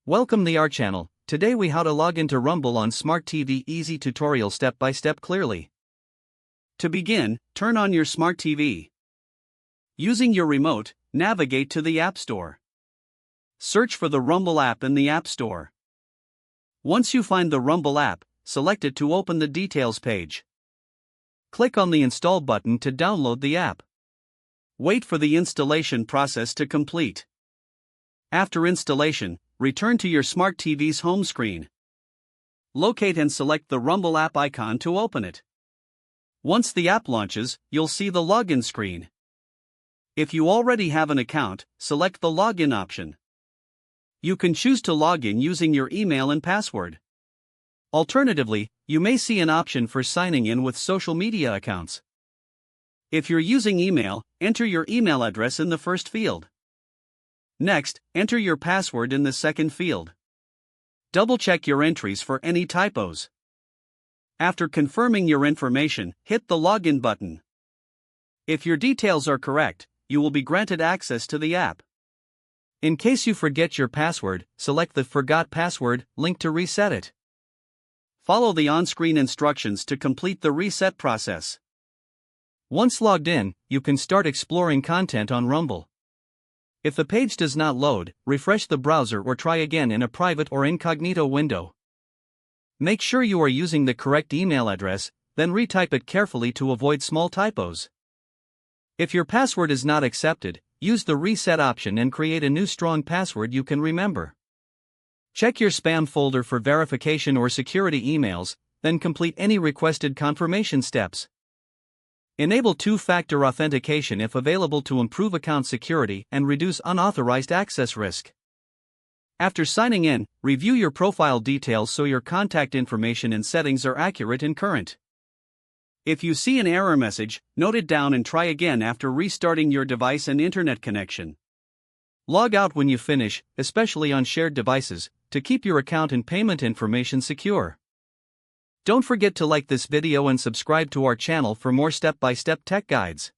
Welcome to our channel. Today we how to log into Rumble on Smart TV. Easy tutorial step by step clearly. To begin, turn on your Smart TV. Using your remote, navigate to the App Store. Search for the Rumble app in the App Store. Once you find the Rumble app, select it to open the details page. Click on the Install button to download the app. Wait for the installation process to complete. After installation, return to your Smart TV's home screen. Locate and select the Rumble app icon to open it. Once the app launches, you'll see the login screen. If you already have an account, select the login option. You can choose to log in using your email and password. Alternatively, you may see an option for signing in with social media accounts. If you're using email, enter your email address in the first field. Next, enter your password in the second field. Double-check your entries for any typos. After confirming your information, hit the login button. If your details are correct, you will be granted access to the app. In case you forget your password, select the Forgot Password link to reset it. Follow the on-screen instructions to complete the reset process. Once logged in, you can start exploring content on Rumble. If the page does not load, refresh the browser or try again in a private or incognito window. Make sure you are using the correct email address, then retype it carefully to avoid small typos. If your password is not accepted, use the reset option and create a new strong password you can remember. Check your spam folder for verification or security emails, then complete any requested confirmation steps. Enable two-factor authentication if available to improve account security and reduce unauthorized access risk. After signing in, review your profile details so your contact information and settings are accurate and current. If you see an error message, note it down and try again after restarting your device and internet connection. Log out when you finish, especially on shared devices, to keep your account and payment information secure. Don't forget to like this video and subscribe to our channel for more step-by-step tech guides.